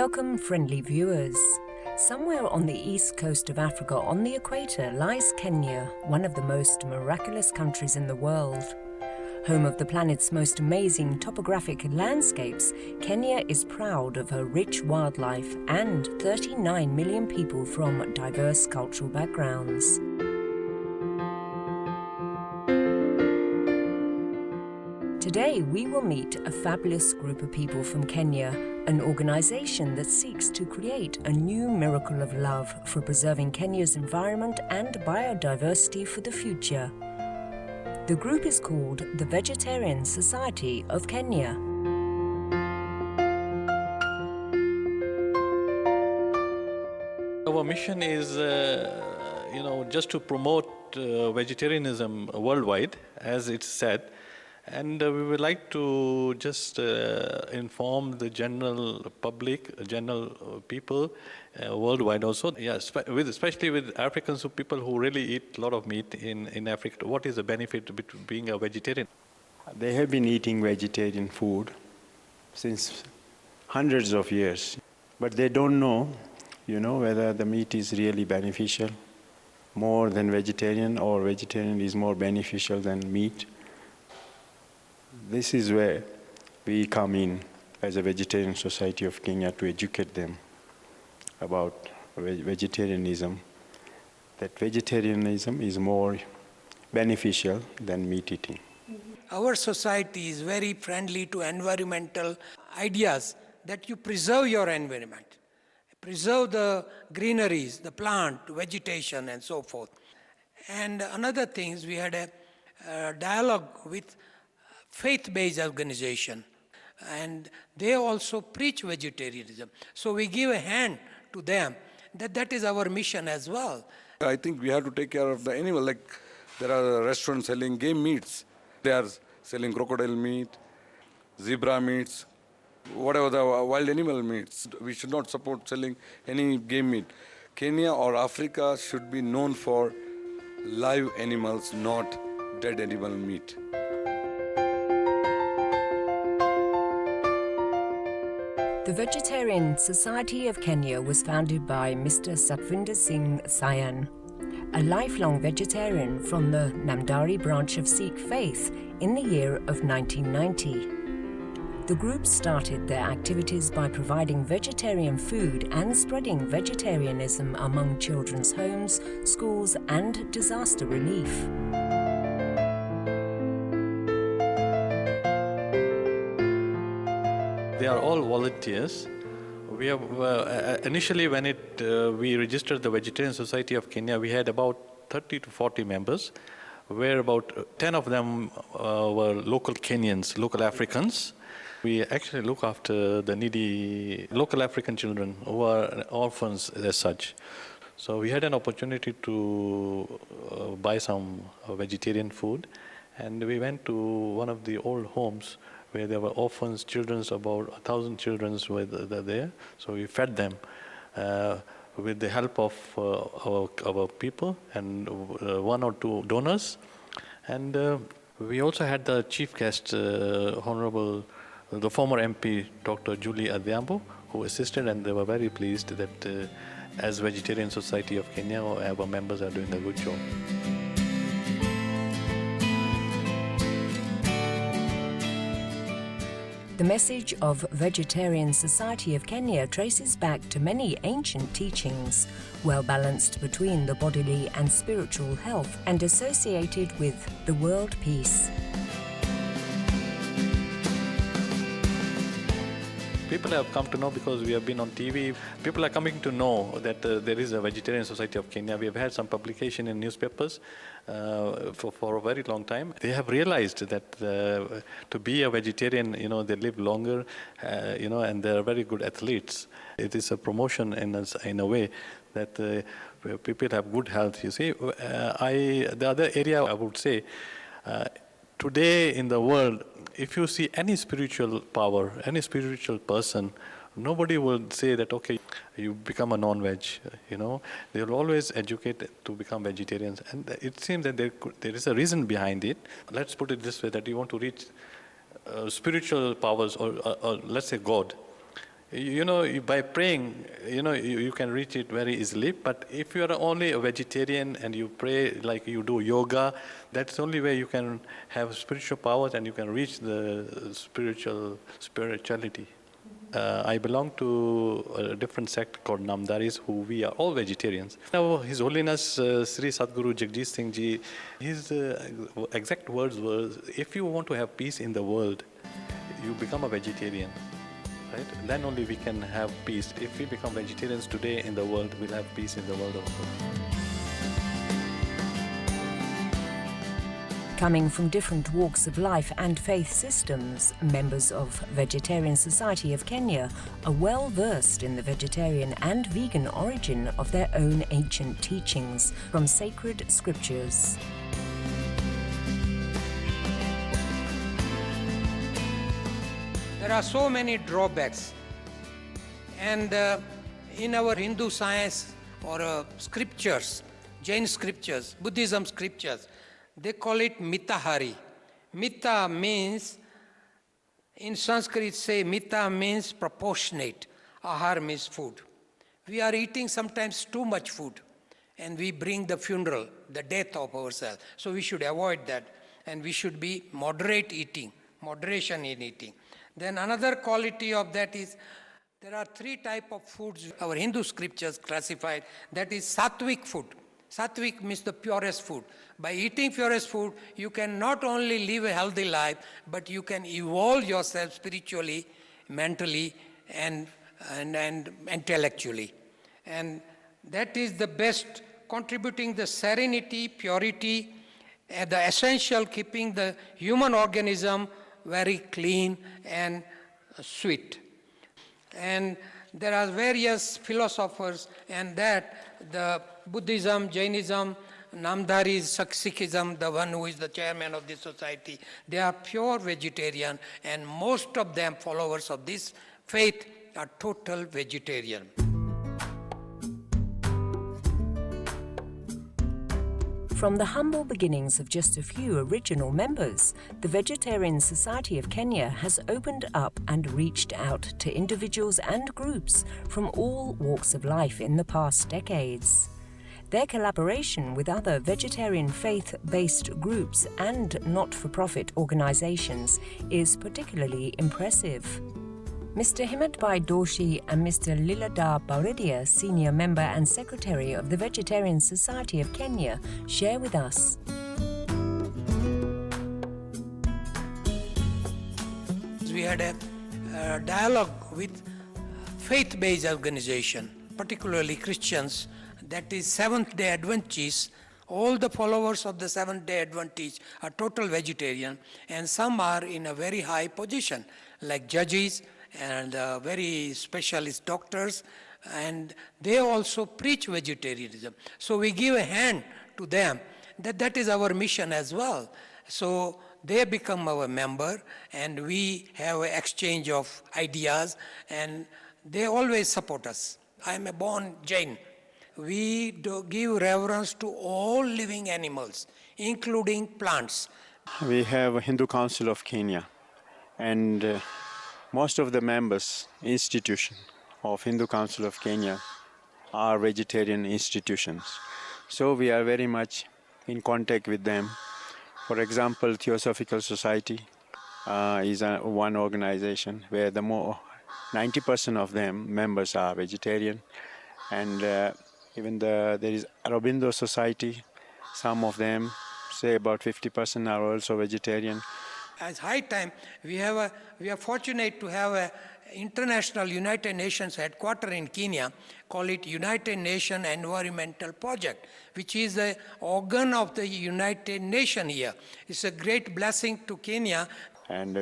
Welcome, friendly viewers. Somewhere on the east coast of Africa, on the equator, lies Kenya, one of the most miraculous countries in the world. Home of the planet's most amazing topographic landscapes, Kenya is proud of her rich wildlife and 39 million people from diverse cultural backgrounds. Today, we will meet a fabulous group of people from Kenya, an organization that seeks to create a new miracle of love for preserving Kenya's environment and biodiversity for the future. The group is called the Vegetarian Society of Kenya. Our mission is, just to promote vegetarianism worldwide, as it's said. And we would like to just inform the general public, general people worldwide also, especially with Africans, people who really eat a lot of meat in Africa. What is the benefit of being a vegetarian? They have been eating vegetarian food since hundreds of years, but they don't know, whether the meat is really beneficial more than vegetarian, or vegetarian is more beneficial than meat. This is where we come in as a Vegetarian Society of Kenya to educate them about vegetarianism, that vegetarianism is more beneficial than meat eating. Our society is very friendly to environmental ideas, that you preserve your environment, preserve the greeneries, the plant, vegetation, and so forth. And another thing is we had a dialogue with faith-based organization, and they also preach vegetarianism. So we give a hand to them. That is our mission as well. I think we have to take care of the animal. Like there are restaurants selling game meats. They are selling crocodile meat, zebra meats, whatever the wild animal meats. We should not support selling any game meat. Kenya or Africa should be known for live animals, not dead animal meat. The Vegetarian Society of Kenya was founded by Mr. Satvinder Singh Sayan, a lifelong vegetarian from the Namdari branch of Sikh faith, in the year of 1990. The group started their activities by providing vegetarian food and spreading vegetarianism among children's homes, schools, and disaster relief. They are all volunteers. We have initially, when we registered the Vegetarian Society of Kenya, we had about 30 to 40 members, where about 10 of them were local Kenyans, local Africans. We actually look after the needy local African children who are orphans as such. So we had an opportunity to buy some vegetarian food, and we went to one of the old homes where there were orphans, children, about 1,000 children were there. So we fed them with the help of our people and one or two donors. And we also had the chief guest, Honorable, the former MP, Dr. Julie Adhiambo, who assisted, and they were very pleased that as Vegetarian Society of Kenya, our members are doing a good job. The message of Vegetarian Society of Kenya traces back to many ancient teachings, well balanced between the bodily and spiritual health and associated with the world peace. People have come to know because we have been on TV. People are coming to know that there is a Vegetarian Society of Kenya. We have had some publication in newspapers for a very long time. They have realized that to be a vegetarian, they live longer, and they are very good athletes. It is a promotion in a way that people have good health. You see, the other area I would say, today in the world, if you see any spiritual power, any spiritual person, nobody will say that, okay, you become a non-veg, They will always educate to become vegetarians. And it seems that there is a reason behind it. Let's put it this way, that you want to reach spiritual powers or let's say God. By praying, you can reach it very easily. But if you are only a vegetarian and you pray like you do yoga, that's the only way you can have spiritual powers and you can reach the spirituality. I belong to a different sect called Namdaris, who we are all vegetarians. Now, His Holiness Sri Sadguru Jagdish Singh Ji, his exact words were, if you want to have peace in the world, you become a vegetarian. Right? Then only we can have peace. If we become vegetarians today in the world, we'll have peace in the world also. Coming from different walks of life and faith systems, members of Vegetarian Society of Kenya are well versed in the vegetarian and vegan origin of their own ancient teachings from sacred scriptures. There are so many drawbacks, and in our Hindu science or scriptures, Jain scriptures, Buddhism scriptures, they call it mitahari. Mita means, in Sanskrit say mita means proportionate, ahar means food. We are eating sometimes too much food, and we bring the funeral, the death of ourselves. So we should avoid that, and we should be moderate eating, moderation in eating. Then another quality of that is, there are 3 types of foods our Hindu scriptures classified, that is sattvic food. Sattvic means the purest food. By eating purest food, you can not only live a healthy life, but you can evolve yourself spiritually, mentally, and intellectually. And that is the best, contributing the serenity, purity, and the essential, keeping the human organism very clean and sweet. And there are various philosophers, and that the Buddhism, Jainism, Namdaris, Sikhism, the one who is the chairman of this society, they are pure vegetarian, and most of them, followers of this faith, are total vegetarian. From the humble beginnings of just a few original members, the Vegetarian Society of Kenya has opened up and reached out to individuals and groups from all walks of life in the past decades. Their collaboration with other vegetarian faith-based groups and not-for-profit organizations is particularly impressive. Mr. Himatbai Doshi and Mr. Liladar Bauridia, Senior Member and Secretary of the Vegetarian Society of Kenya, share with us. We had a dialogue with faith-based organization, particularly Christians, that is Seventh-day Adventists. All the followers of the Seventh-day Adventists are total vegetarian, and some are in a very high position, like judges and very specialist doctors, and they also preach vegetarianism. So we give a hand to them. That is our mission as well. So they become our member, and we have an exchange of ideas, and they always support us. I am a born Jain. We do give reverence to all living animals, including plants. We have a Hindu Council of Kenya, and most of the members, institution of Hindu Council of Kenya are vegetarian institutions. So we are very much in contact with them. For example, Theosophical Society is one organization where 90% of them members are vegetarian, and even there is Aurobindo Society. Some of them, say about 50%, are also vegetarian. As high time, we are fortunate to have an international United Nations headquarters in Kenya, call it United Nations Environmental Project, which is the organ of the United Nations here. It's a great blessing to Kenya. And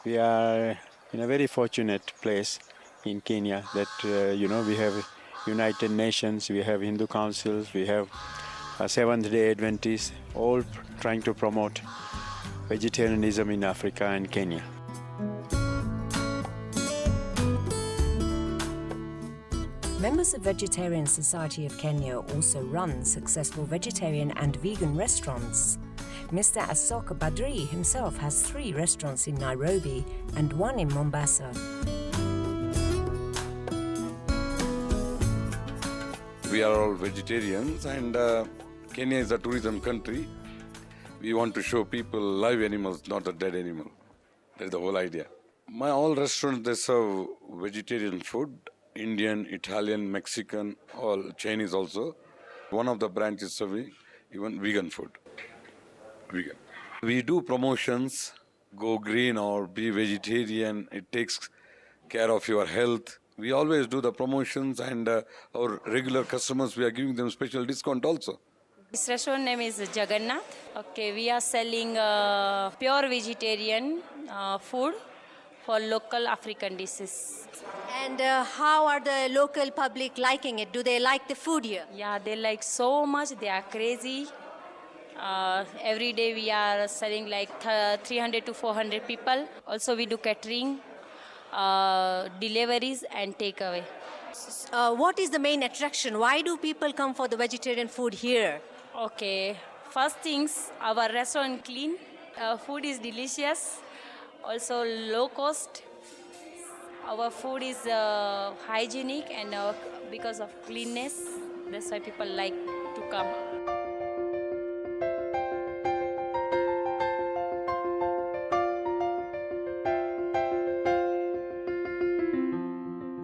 we are in a very fortunate place in Kenya that, we have United Nations, we have Hindu councils, we have Seventh-day Adventists, all trying to promote vegetarianism in Africa and Kenya. Members of Vegetarian Society of Kenya also run successful vegetarian and vegan restaurants. Mr. Asok Badri himself has 3 restaurants in Nairobi and 1 in Mombasa. We are all vegetarians, and Kenya is a tourism country. We want to show people live animals, not a dead animal. That's the whole idea. My all restaurants, they serve vegetarian food, Indian, Italian, Mexican, all Chinese also. One of the branches serving even vegan food. Vegan. We do promotions, go green or be vegetarian. It takes care of your health. We always do the promotions, and our regular customers, we are giving them special discount also. This restaurant name is Jagannath. Okay, we are selling pure vegetarian food for local African dishes. And how are the local public liking it? Do they like the food here? Yeah, they like so much. They are crazy. Every day we are selling like 300 to 400 people. Also we do catering, deliveries and takeaway. What is the main attraction? Why do people come for the vegetarian food here? Okay, first things, our restaurant clean. Food is delicious. Also low cost. Our food is hygienic, and because of cleanness, that's why people like to come.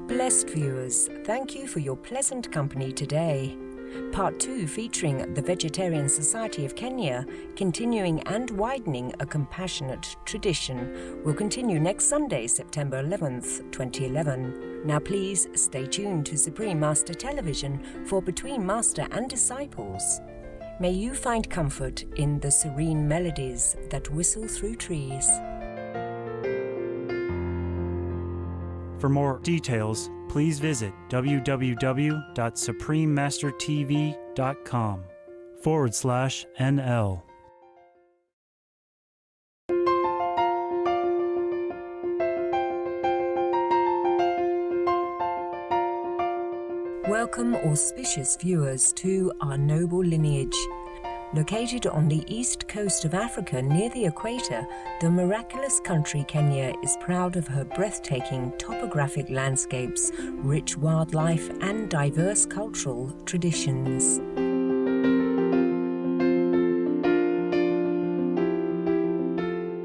Blessed viewers, thank you for your pleasant company today. Part 2, featuring the Vegetarian Society of Kenya, continuing and widening a compassionate tradition, will continue next Sunday, September 11th, 2011. Now please stay tuned to Supreme Master Television for Between Master and Disciples. May you find comfort in the serene melodies that whistle through trees. For more details, please visit www.suprememastertv.com/NL. Welcome, auspicious viewers, to our noble lineage. Located on the east coast of Africa near the equator, the miraculous country Kenya is proud of her breathtaking topographic landscapes, rich wildlife, and diverse cultural traditions.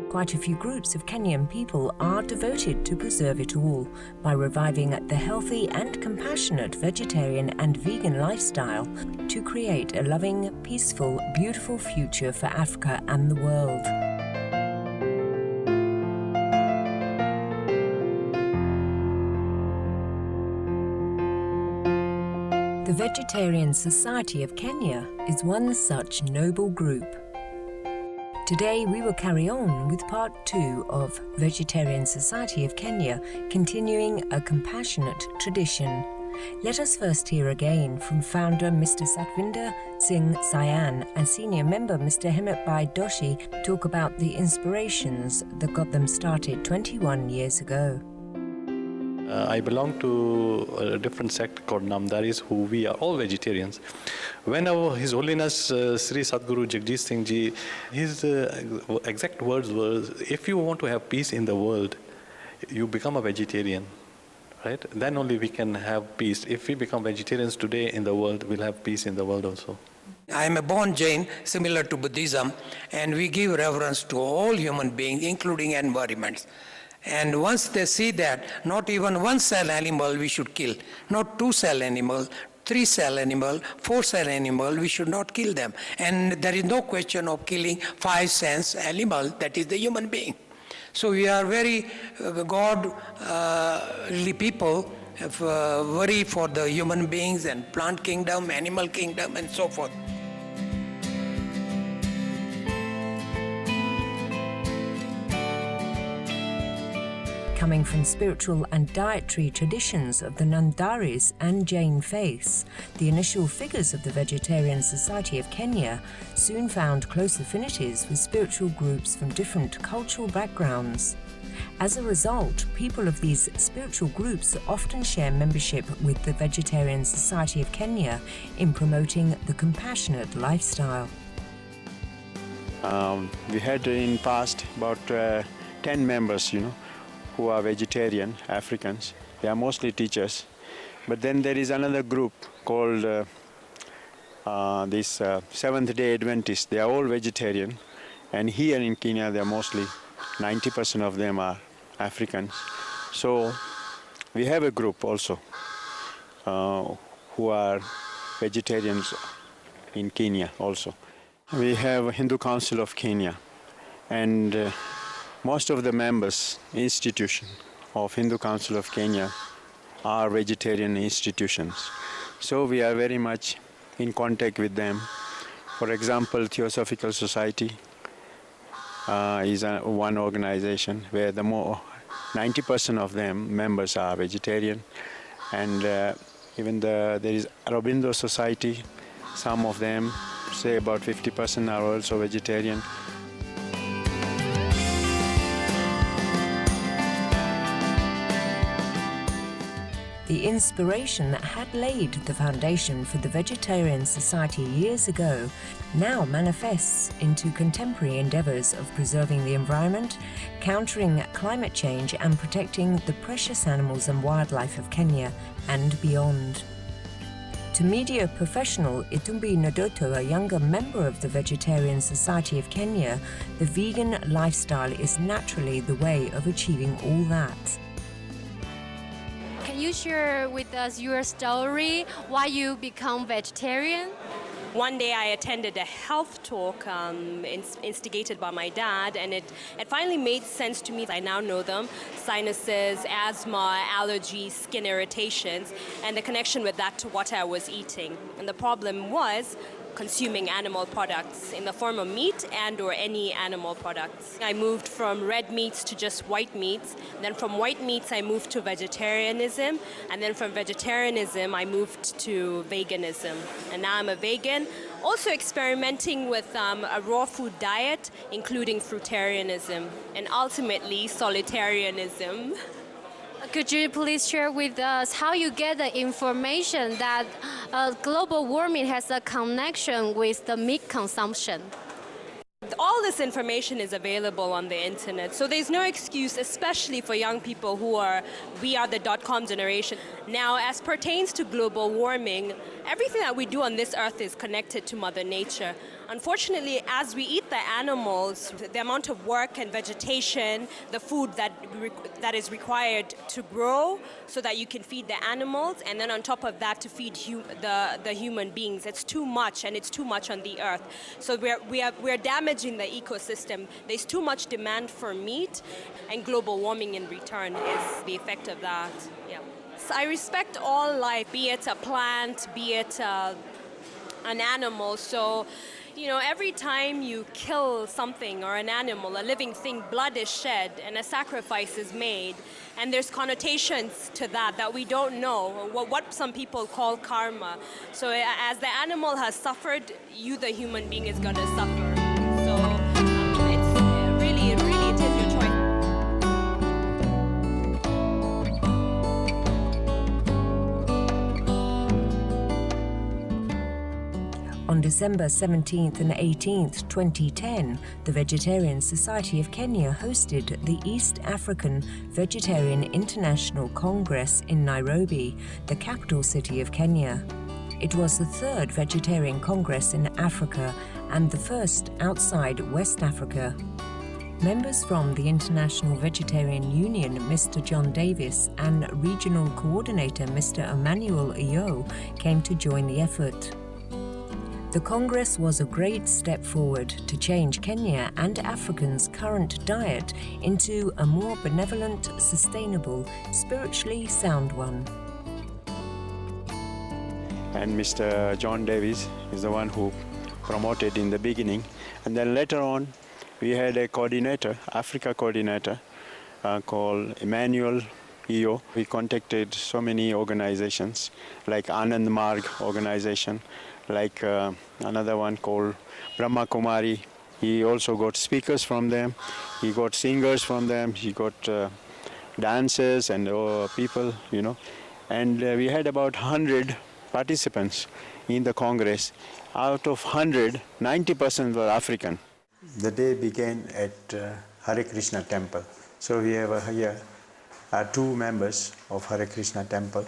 Quite a few groups of Kenyan people are devoted to preserve it all by reviving the healthy and compassionate vegetarian and vegan lifestyle to create a loving, peaceful, beautiful future for Africa and the world. The Vegetarian Society of Kenya is one such noble group. Today we will carry on with part 2 of Vegetarian Society of Kenya, continuing a compassionate tradition. Let us first hear again from founder Mr. Satvinder Singh Sayan and senior member Mr. Hemetbai Doshi talk about the inspirations that got them started 21 years ago. I belong to a different sect called Namdaris, who we are all vegetarians. When His Holiness Sri Sadguru Jagdish Singh Ji, his exact words were, if you want to have peace in the world, you become a vegetarian, right? Then only we can have peace. If we become vegetarians today in the world, we'll have peace in the world also. I am a born Jain, similar to Buddhism, and we give reverence to all human beings, including environments. And once they see that not even one cell animal we should kill, not 2 cell animal, 3 cell animal, 4 cell animal, we should not kill them. And there is no question of killing 5 sense animal, that is the human being. So we are very godly people, worry for the human beings and plant kingdom, animal kingdom, and so forth. Coming from spiritual and dietary traditions of the Namdaris and Jain faiths, the initial figures of the Vegetarian Society of Kenya soon found close affinities with spiritual groups from different cultural backgrounds. As a result, people of these spiritual groups often share membership with the Vegetarian Society of Kenya in promoting the compassionate lifestyle. We had in past about 10 members, who are vegetarian Africans. They are mostly teachers, But then there is another group called Seventh-day Adventists. They are all vegetarian. And here in Kenya, they are mostly 90% of them are Africans. So we have a group also who are vegetarians in Kenya also. We have Hindu Council of Kenya, and most of the members, institution of Hindu Council of Kenya are vegetarian institutions. So we are very much in contact with them. For example, Theosophical Society is one organization where the 90% of them members are vegetarian, and even there is Aurobindo Society. Some of them, say about 50%, are also vegetarian. The inspiration that had laid the foundation for the Vegetarian Society years ago now manifests into contemporary endeavours of preserving the environment, countering climate change and protecting the precious animals and wildlife of Kenya and beyond. To media professional Itumbi Nodoto, a younger member of the Vegetarian Society of Kenya, the vegan lifestyle is naturally the way of achieving all that. Can you share with us your story, why you become vegetarian? One day I attended a health talk instigated by my dad, and it finally made sense to me. I now know them: sinuses, asthma, allergies, skin irritations, and the connection with that to what I was eating. And the problem was consuming animal products in the form of meat and or any animal products. I moved from red meats to just white meats. Then from white meats I moved to vegetarianism, and then from vegetarianism I moved to veganism. And now I'm a vegan, also experimenting with a raw food diet, including fruitarianism, and ultimately solitarianism. Could you please share with us how you get the information that global warming has a connection with the meat consumption? All this information is available on the internet, so there's no excuse, especially for young people we are the .com generation. Now, as pertains to global warming, everything that we do on this earth is connected to Mother Nature. Unfortunately, as we eat the animals, the amount of work and vegetation, the food that is required to grow so that you can feed the animals, and then on top of that to feed the human beings, it's too much, and it's too much on the earth. So we're damaging the ecosystem. There's too much demand for meat, and global warming in return is the effect of that. Yeah. So I respect all life, be it a plant, be it an animal. So, you know, every time you kill something or an animal, a living thing, blood is shed and a sacrifice is made. And there's connotations to that we don't know, what some people call karma. So as the animal has suffered, you, the human being, is going to suffer. So it's really, it is your choice. On December 17th and 18th, 2010, the Vegetarian Society of Kenya hosted the East African Vegetarian International Congress in Nairobi, the capital city of Kenya. It was the third vegetarian congress in Africa and the first outside West Africa. Members from the International Vegetarian Union, Mr. John Davis, and Regional Coordinator, Mr. Emmanuel Iyo, came to join the effort. The Congress was a great step forward to change Kenya and Africans' current diet into a more benevolent, sustainable, spiritually sound one. And Mr. John Davis is the one who promoted in the beginning. And then later on, we had a coordinator, Africa coordinator, called Emmanuel Iyo. We contacted so many organizations, like Anand Marg organization, like another one called Brahma Kumari. He also got speakers from them, he got singers from them, he got dancers and people, you know. And we had about 100 participants in the Congress. Out of 100, 90% were African. The day began at Hare Krishna temple. So we have here 2 members of Hare Krishna temple,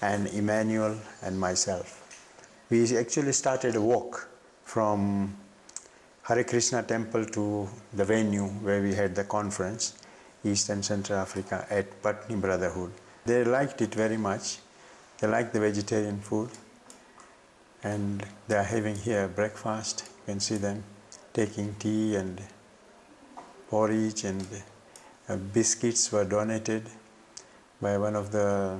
and Emmanuel and myself. We actually started a walk from Hare Krishna temple to the venue where we had the conference, East and Central Africa at Putney Brotherhood. They liked it very much. They liked the vegetarian food, and they are having here breakfast. You can see them taking tea and porridge, and biscuits were donated by one of the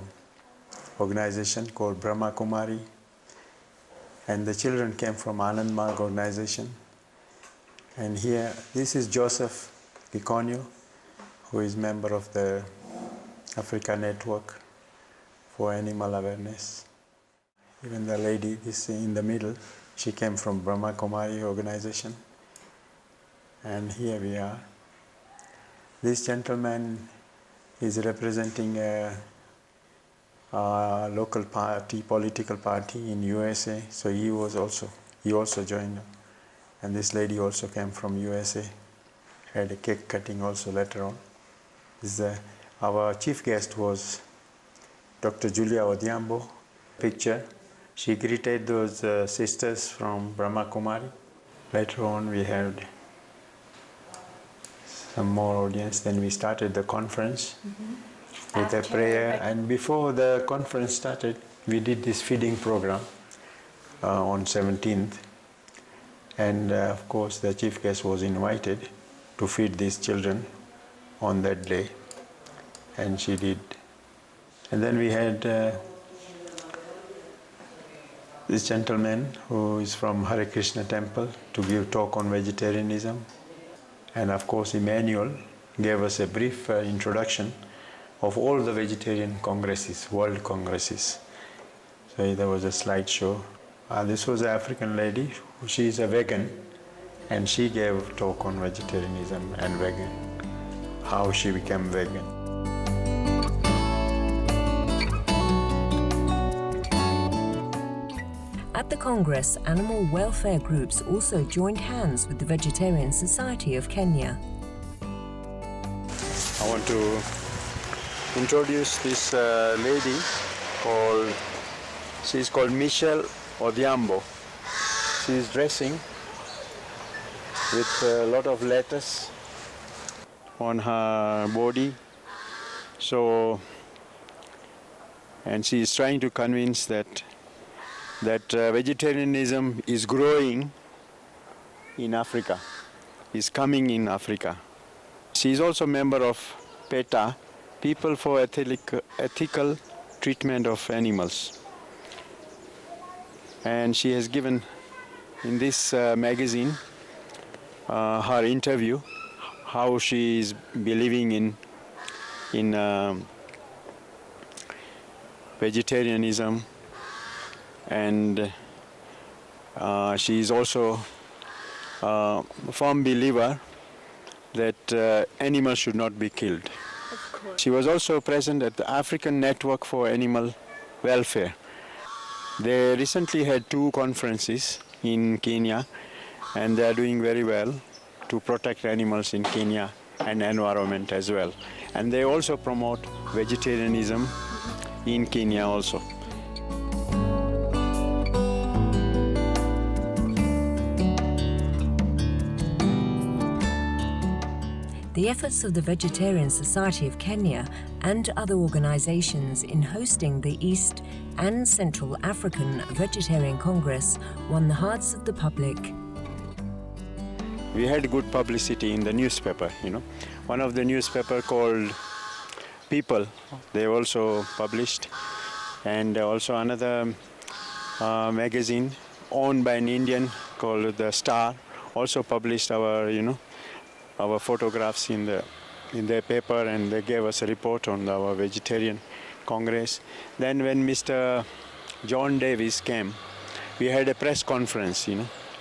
organization called Brahma Kumari, and the children came from Anand Marg organization. And here, this is Joseph Giconio, who is member of the Africa Network for Animal Awareness. Even the lady, this in the middle, she came from Brahma Kumari organization. And here we are. This gentleman is representing a local party, political party in USA. So he also joined. And this lady also came from USA. Had a cake cutting also later on. Our chief guest was Dr. Julia Odhiambo. Picture. She greeted those sisters from Brahma Kumari. Later on we had some more audience. Then we started the conference with a prayer. And before the conference started, we did this feeding program on 17th. And of course the chief guest was invited to feed these children on that day. And she did. And then we had this gentleman who is from Hare Krishna temple to give talk on vegetarianism. And of course Emmanuel gave us a brief introduction of all the vegetarian congresses, world congresses. So there was a slideshow. This was an African lady. She is a vegan, and she gave talk on vegetarianism and vegan, how she became vegan. At the Congress, animal welfare groups also joined hands with the Vegetarian Society of Kenya. I want to introduce this lady she's called Michelle Odhiambo. She is dressing with a lot of lettuce on her body. And she is trying to convince that vegetarianism is growing in Africa, is coming in Africa. She is also a member of PETA, People for Ethical Treatment of Animals. And she has given in this magazine her interview, how she is believing in vegetarianism, and she is also a firm believer that animals should not be killed. She was also present at the African Network for Animal Welfare. They recently had 2 conferences in Kenya, and they are doing very well to protect animals in Kenya and environment as well. And they also promote vegetarianism in Kenya also. The efforts of the Vegetarian Society of Kenya and other organizations in hosting the East and Central African Vegetarian Congress won the hearts of the public. We had good publicity in the newspaper, One of the newspaper called People, they also published, and also another magazine owned by an Indian called The Star also published our photographs in their paper, and they gave us a report on our vegetarian congress. Then when Mr. John Davis came, we had a press conference,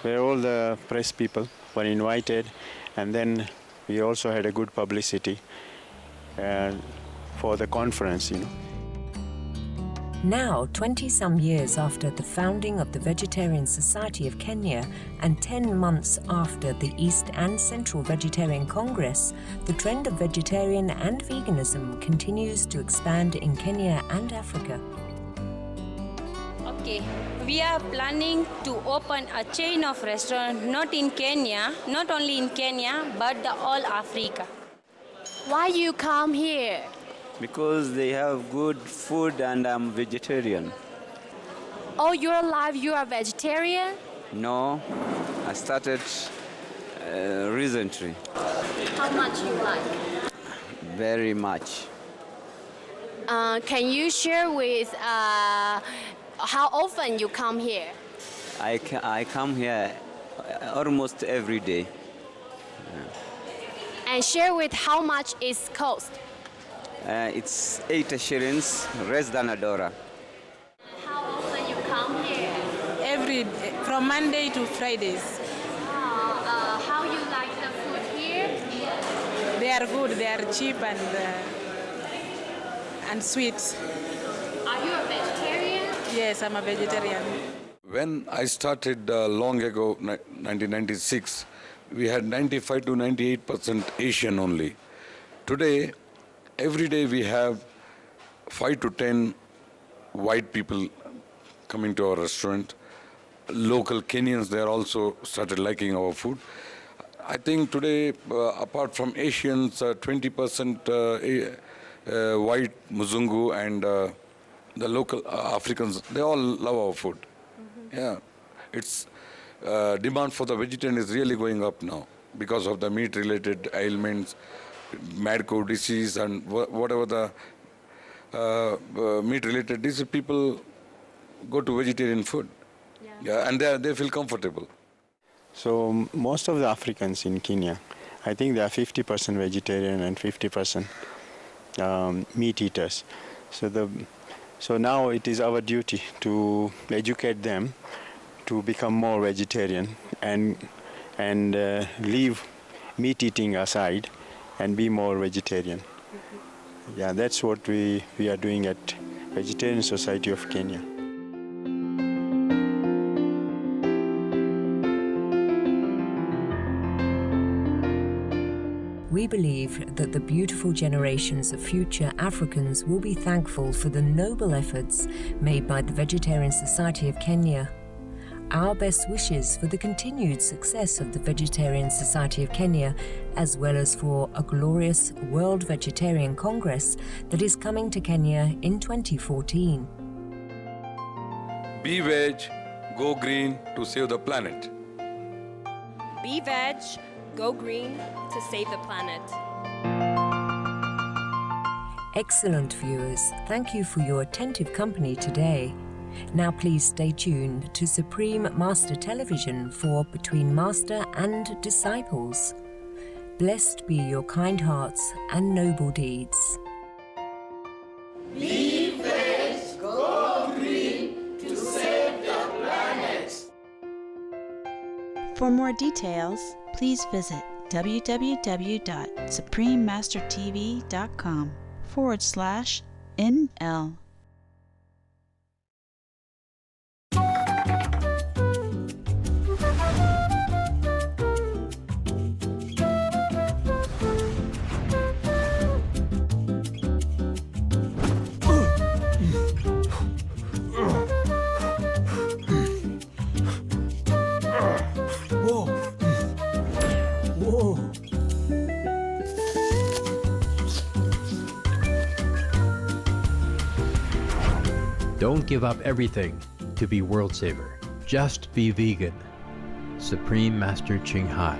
where all the press people were invited, and then we also had a good publicity for the conference, Now, 20-some years after the founding of the Vegetarian Society of Kenya and 10 months after the East and Central Vegetarian Congress, the trend of vegetarian and veganism continues to expand in Kenya and Africa. Okay, we are planning to open a chain of restaurants not in Kenya, not only in Kenya, but all Africa. Why you come here? Because they have good food and I'm vegetarian. All your life you are vegetarian? No, I started recently. How much you like? Very much. Can you share with how often you come here? I come here almost every day. And share with how much it cost? It's 8 shillings, less than $1. How often you come here? Every from Monday to Fridays. How you like the food here? They are good. They are cheap and sweet. Are you a vegetarian? Yes, I'm a vegetarian. When I started long ago, 1996, we had 95 to 98% Asian only. Today, every day we have 5 to 10 white people coming to our restaurant. Local Kenyans, they are also started liking our food. I think today, apart from Asians, 20% white, Muzungu, and the local Africans, they all love our food. Yeah, it's demand for the vegetarian is really going up now because of the meat-related ailments, mad cow disease, and whatever the meat-related disease, people go to vegetarian food. Yeah, and they feel comfortable. So most of the Africans in Kenya, I think they are 50% vegetarian and 50% meat eaters. So now it is our duty to educate them to become more vegetarian and leave meat eating aside and be more vegetarian. Yeah, that's what we are doing at Vegetarian Society of Kenya. We believe that the beautiful generations of future Africans will be thankful for the noble efforts made by the Vegetarian Society of Kenya. Our best wishes for the continued success of the Vegetarian Society of Kenya, as well as for a glorious World Vegetarian Congress that is coming to Kenya in 2014. Be veg, go green to save the planet. Be veg, go green to save the planet. Excellent viewers, thank you for your attentive company today. Now please stay tuned to Supreme Master Television for Between Master and Disciples. Blessed be your kind hearts and noble deeds. Be veg, go green to save the planet. For more details, please visit www.suprememastertv.com/NL. Don't give up everything to be world saver. Just be vegan. Supreme Master Ching Hai.